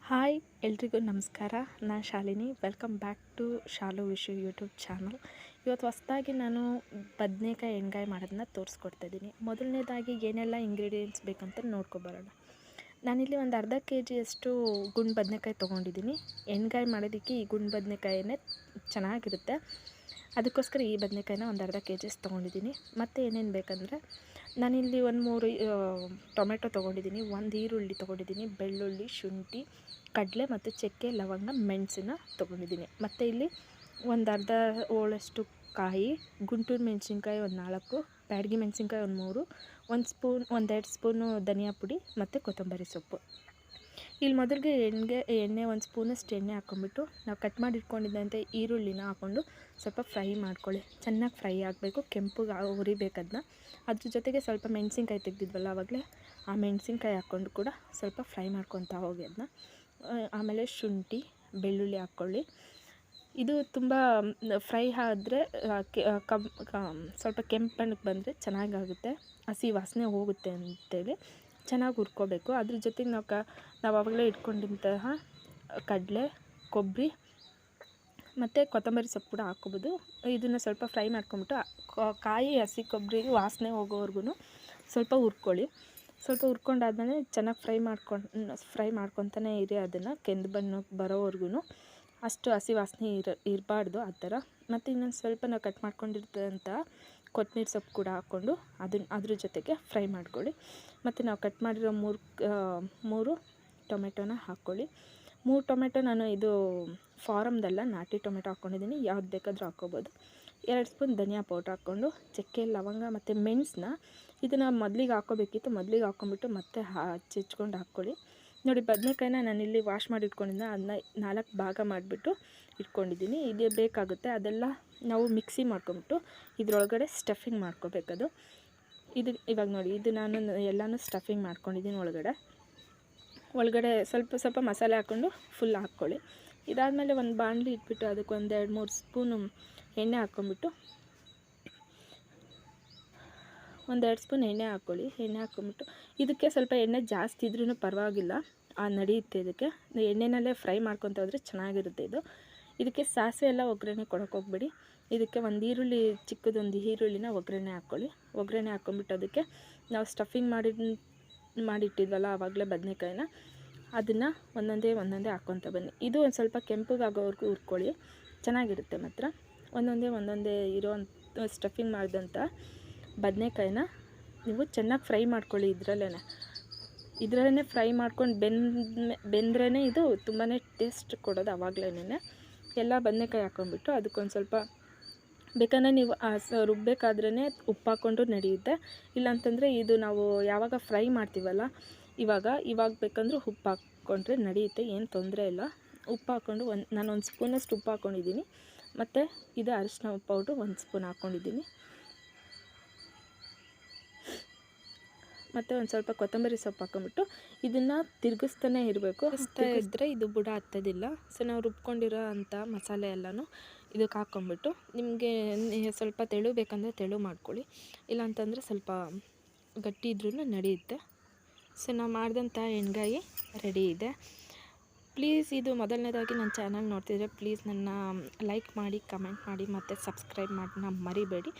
Hi ಎಲ್ರಿಗೂ ನಮಸ್ಕಾರ. ನಾನು Shalini. Welcome back to Shalu Vishu YouTube channel. ಇವತ್ತು ಹೊಸದಾಗಿ ನಾನು ಬದನೇಕಾಯಿ ಎಣ್ಗಾಯಿ ಮಾಡೋದನ್ನ ತೋರಿಸ್ಕೊಡ್ತಾಯಿದ್ದೀನಿ. ಮೊದಲನೇದಾಗಿ ಏನೆಲ್ಲ ಇಂಗ್ರೀಡಿಯೆಂಟ್ಸ್ ಬೇಕಂತ ನೋಡ್ಕೊಬರೋಣ. ನಾನಿಲ್ಲಿ ಒಂದು ಅರ್ಧ ಕೆಜಿಯಷ್ಟು ಗುಂಡು ಬದನೇಕಾಯಿ ತೊಗೊಂಡಿದ್ದೀನಿ. ಎಣ್ಗಾಯಿ ಮಾಡೋದಕ್ಕೆ ಈ ಗುಂಡು ಬದನೇಕಾಯಿನೇ ಚೆನ್ನಾಗಿರುತ್ತೆ. ಅದಕ್ಕೋಸ್ಕರ ಈ ಬದನೇಕಾಯಿನ ಒಂದು ಅರ್ಧ ಕೆಜಿಸ್ ತೊಗೊಂಡಿದ್ದೀನಿ. ಮತ್ತು ಏನೇನು ಬೇಕಂದರೆ ನಾನಿಲ್ಲಿ ಒಂದು 3 ಟೊಮೆಟೊ ತೊಗೊಂಡಿದ್ದೀನಿ, 1 ಈರುಳ್ಳಿ ತೊಗೊಂಡಿದ್ದೀನಿ, ಬೆಳ್ಳುಳ್ಳಿ, ಶುಂಠಿ, ಕಡಲೆ ಮತ್ತು ಚಕ್ಕೆ, ಲವಂಗ, ಮೆಣಸನ್ನ ತೊಗೊಂಡಿದ್ದೀನಿ. ಮತ್ತು ಇಲ್ಲಿ ಒಂದು ಅರ್ಧ ಹೋಳಷ್ಟು ಕಾಯಿ, ಗುಂಟೂರು ಮೆಣಸಿನ್ಕಾಯಿ ಒಂದು 4, ಬ್ಯಾಡಗಿ ಮೆಣಸಿನ್ಕಾಯಿ ಒಂದು 3, 1 ಸ್ಪೂನು ಧನಿಯಾ ಪುಡಿ ಮತ್ತು ಕೊತ್ತಂಬರಿ ಸೊಪ್ಪು. ಇಲ್ಲಿ ಮೊದಲಿಗೆ ಎಣ್ಣೆ 1 ಸ್ಪೂನಷ್ಟು ಎಣ್ಣೆ ಹಾಕ್ಕೊಂಬಿಟ್ಟು ನಾವು ಕಟ್ ಮಾಡಿ ಇಟ್ಕೊಂಡಿದ್ದಂಥ ಈರುಳ್ಳಿನ ಹಾಕ್ಕೊಂಡು ಸ್ವಲ್ಪ ಫ್ರೈ ಮಾಡ್ಕೊಳ್ಳಿ. ಚೆನ್ನಾಗಿ ಫ್ರೈ ಆಗಬೇಕು, ಕೆಂಪಗೆ ಹುರಿಬೇಕದನ್ನ. ಅದ್ರ ಜೊತೆಗೆ ಸ್ವಲ್ಪ ಮೆಣಸಿನ್ಕಾಯಿ ತೆಗೆದಿದ್ವಲ್ಲ ಆವಾಗಲೇ, ಆ ಮೆಣಸಿನ್ಕಾಯಿ ಹಾಕ್ಕೊಂಡು ಕೂಡ ಸ್ವಲ್ಪ ಫ್ರೈ ಮಾಡ್ಕೊತಾ ಹೋಗಿ ಅದನ್ನ. ಆಮೇಲೆ ಶುಂಠಿ, ಬೆಳ್ಳುಳ್ಳಿ ಹಾಕ್ಕೊಳ್ಳಿ. ಇದು ತುಂಬ ಫ್ರೈ ಆದರೆ ಸ್ವಲ್ಪ ಕೆಂಪು ಬಣ್ಣಕ್ಕೆ ಬಂದರೆ ಚೆನ್ನಾಗಾಗುತ್ತೆ, ಹಸಿ ವಾಸನೆ ಹೋಗುತ್ತೆ ಅಂತೇಳಿ ಚೆನ್ನಾಗಿ ಹುರ್ಕೋಬೇಕು. ಅದ್ರ ಜೊತೆಗೆ ನಾವು ಆವಾಗಲೇ ಇಟ್ಕೊಂಡಿದ್ದಂತಹ ಕಡಲೆ, ಕೊಬ್ಬರಿ ಮತ್ತು ಕೊತ್ತಂಬರಿ ಸೊಪ್ಪು ಕೂಡ ಹಾಕ್ಕೊಬೋದು. ಇದನ್ನು ಸ್ವಲ್ಪ ಫ್ರೈ ಮಾಡ್ಕೊಂಬಿಟ್ಟು ಕಾಯಿ ಹಸಿ ಕೊಬ್ಬರಿ ವಾಸನೆ ಹೋಗೋವರೆಗೂ ಸ್ವಲ್ಪ ಹುರ್ಕೊಳ್ಳಿ. ಸ್ವಲ್ಪ ಹುರ್ಕೊಂಡಾದ್ಮೇಲೆ ಚೆನ್ನಾಗಿ ಫ್ರೈ ಮಾಡ್ಕೊತಾನೆ ಇರಿ. ಅದನ್ನು ಕೆಂದು ಬಣ್ಣಕ್ಕೆ ಬರೋವರೆಗೂ ಅಷ್ಟು ಹಸಿ ವಾಸನೆ ಇರಬಾರ್ದು ಆ ಥರ. ಮತ್ತು ಇನ್ನೊಂದು ಸ್ವಲ್ಪ ನಾವು ಕಟ್ ಮಾಡ್ಕೊಂಡಿರ್ತಂಥ ಕೊತ್ತಂಬರಿ ಸೊಪ್ಪು ಕೂಡ ಹಾಕ್ಕೊಂಡು ಅದ್ರ ಜೊತೆಗೆ ಫ್ರೈ ಮಾಡ್ಕೊಳ್ಳಿ. ಮತ್ತು ನಾವು ಕಟ್ ಮಾಡಿರೋ 3 ಟೊಮೆಟೊನ ಹಾಕ್ಕೊಳ್ಳಿ. 3 ಟೊಮೆಟೊ ನಾನು ಇದು ಫಾರಮ್ದಲ್ಲ, ನಾಟಿ ಟೊಮೆಟೊ ಹಾಕ್ಕೊಂಡಿದ್ದೀನಿ. ಯಾವ್ದು ಬೇಕಾದರೂ ಹಾಕ್ಕೊಬೋದು. 2 ಸ್ಪೂನ್ ಧನಿಯಾ ಪೌಡ್ರ್ ಹಾಕ್ಕೊಂಡು, ಚಕ್ಕೆ, ಲವಂಗ ಮತ್ತು ಮೆಣಸನ್ನ ಇದನ್ನು ಮೊದಲಿಗೆ ಹಾಕ್ಕೋಬೇಕಿತ್ತು. ಮೊದಲಿಗೆ ಹಾಕ್ಕೊಂಬಿಟ್ಟು ಮತ್ತೆ ಹೆಚ್ಚಿಚ್ಕೊಂಡು ಹಾಕ್ಕೊಳ್ಳಿ. ನೋಡಿ, ಬದನೇಕಾಯಿನ ನಾನಿಲ್ಲಿ ವಾಶ್ ಮಾಡಿ ಇಟ್ಕೊಂಡಿದ್ದೆ, ಅದನ್ನ 4 ಭಾಗ ಮಾಡಿಬಿಟ್ಟು ಇಟ್ಕೊಂಡಿದ್ದೀನಿ. ಇದು ಬೇಕಾಗುತ್ತೆ. ಅದೆಲ್ಲ ನಾವು ಮಿಕ್ಸಿ ಮಾಡ್ಕೊಂಬಿಟ್ಟು ಇದರೊಳಗಡೆ ಸ್ಟಫಿಂಗ್ ಮಾಡ್ಕೋಬೇಕದು. ಇವಾಗ ನೋಡಿ, ಇದು ನಾನು ಎಲ್ಲನೂ ಸ್ಟಫಿಂಗ್ ಮಾಡ್ಕೊಂಡಿದ್ದೀನಿ. ಒಳಗಡೆ ಸ್ವಲ್ಪ ಮಸಾಲೆ ಹಾಕ್ಕೊಂಡು ಫುಲ್ ಹಾಕ್ಕೊಳ್ಳಿ. ಇದಾದಮೇಲೆ ಒಂದು ಬಾಣಲಿ ಇಟ್ಬಿಟ್ಟು ಅದಕ್ಕೆ 1-2-3 ಸ್ಪೂನು ಎಣ್ಣೆ ಹಾಕ್ಕೊಂಬಿಟ್ಟು 1-2 ಸ್ಪೂನ್ ಎಣ್ಣೆ ಹಾಕ್ಕೊಳ್ಳಿ. ಎಣ್ಣೆ ಹಾಕ್ಕೊಂಬಿಟ್ಟು ಇದಕ್ಕೆ ಸ್ವಲ್ಪ ಎಣ್ಣೆ ಜಾಸ್ತಿ ಇದ್ರೂ ಪರವಾಗಿಲ್ಲ, ನಡೆಯುತ್ತೆ. ಇದಕ್ಕೆ ಎಣ್ಣೆನಲ್ಲೇ ಫ್ರೈ ಮಾಡ್ಕೊತ ಹೋದರೆ ಚೆನ್ನಾಗಿರುತ್ತೆ ಇದು. ಇದಕ್ಕೆ ಸಾಸಿವೆ ಎಲ್ಲ ಒಗ್ಗರಣೆ ಕೊಡೋಕೆ ಹೋಗ್ಬೇಡಿ. ಇದಕ್ಕೆ ಚಿಕ್ಕದೊಂದು ಈರುಳ್ಳಿನ ಒಗ್ಗರಣೆ ಹಾಕ್ಕೊಳ್ಳಿ. ಒಗ್ಗರಣೆ ಹಾಕ್ಕೊಂಬಿಟ್ಟು ಅದಕ್ಕೆ ನಾವು ಸ್ಟಫಿಂಗ್ ಮಾಡಿಟ್ಟಿದ್ವಲ್ಲ ಆವಾಗಲೇ ಬದನೇಕಾಯಿನ, ಅದನ್ನು ಒಂದೊಂದೇ ಹಾಕ್ಕೊತ ಬನ್ನಿ. ಇದು ಒಂದು ಸ್ವಲ್ಪ ಕೆಂಪಗಾಗೋವರೆಗೂ ಹುರ್ಕೊಳ್ಳಿ, ಚೆನ್ನಾಗಿರುತ್ತೆ. ಮಾತ್ರ ಒಂದೊಂದೇ ಇರೋವಂಥ ಸ್ಟಫಿಂಗ್ ಮಾಡಿದಂಥ ಬದನೇಕಾಯಿನ ನೀವು ಚೆನ್ನಾಗಿ ಫ್ರೈ ಮಾಡ್ಕೊಳ್ಳಿ. ಇದರಲ್ಲೇ ಫ್ರೈ ಮಾಡ್ಕೊಂಡು ಬೆಂದ್ರೇ ಇದು ತುಂಬಾ ಟೇಸ್ಟ್ ಕೊಡೋದು. ಆವಾಗಲೇ ಎಲ್ಲ ಬದನೇಕಾಯಿ ಹಾಕ್ಕೊಂಡ್ಬಿಟ್ಟು ಅದಕ್ಕೊಂದು ಸ್ವಲ್ಪ ಬೇಕಂದರೆ ನೀವು ರುಬ್ಬಬೇಕಾದ್ರೇ ಉಪ್ಪು ಹಾಕ್ಕೊಂಡ್ರೂ ನಡೆಯುತ್ತೆ. ಇಲ್ಲಾಂತಂದರೆ ಇದು ನಾವು ಯಾವಾಗ ಫ್ರೈ ಮಾಡ್ತೀವಲ್ಲ ಇವಾಗ ಬೇಕಂದ್ರೆ ಉಪ್ಪು ಹಾಕ್ಕೊಂಡ್ರೆ ನಡೆಯುತ್ತೆ, ಏನು ತೊಂದರೆ ಇಲ್ಲ. ಉಪ್ಪು ಹಾಕ್ಕೊಂಡು ನಾನು 1 ಸ್ಪೂನಷ್ಟು ಉಪ್ಪು ಹಾಕ್ಕೊಂಡಿದ್ದೀನಿ. ಮತ್ತು ಇದು ಅರಿಶಿನ ಪೌಡ್ರು 1 ಸ್ಪೂನ್ ಹಾಕ್ಕೊಂಡಿದ್ದೀನಿ. ಮತ್ತು ಒಂದು ಸ್ವಲ್ಪ ಕೊತ್ತಂಬರಿ ಸೊಪ್ಪು ಹಾಕ್ಕೊಂಬಿಟ್ಟು ಇದನ್ನು ತಿರುಗಿಸ್ತಾನೆ ಇರಬೇಕು. ಇದ್ದರೆ ಇದು ಬುಡ ಹತ್ತೋದಿಲ್ಲ. ಸೊ ನಾವು ರುಬ್ಕೊಂಡಿರೋ ಅಂಥ ಮಸಾಲೆ ಎಲ್ಲನೂ ಇದಕ್ಕೆ ಹಾಕ್ಕೊಂಬಿಟ್ಟು, ನಿಮಗೆ ಸ್ವಲ್ಪ ತೆಳು ಬೇಕಂದರೆ ತೆಳು ಮಾಡ್ಕೊಳ್ಳಿ, ಇಲ್ಲಾಂತಂದರೆ ಸ್ವಲ್ಪ ಗಟ್ಟಿ ಇದ್ರೂ ನಡೆಯುತ್ತೆ. ಸೊ ನಾವು ಮಾಡಿದಂಥ ಎಣ್ಗಾಯಿ ರೆಡಿ ಇದೆ. ಪ್ಲೀಸ್ ಇದು ಮೊದಲನೇದಾಗಿ ನನ್ನ ಚಾನಲ್ ನೋಡ್ತಿದ್ರೆ ಪ್ಲೀಸ್ ನನ್ನ ಲೈಕ್ ಮಾಡಿ, ಕಮೆಂಟ್ ಮಾಡಿ ಮತ್ತು ಸಬ್ಸ್ಕ್ರೈಬ್ ಮಾಡೋಣ ಮರಿಬೇಡಿ.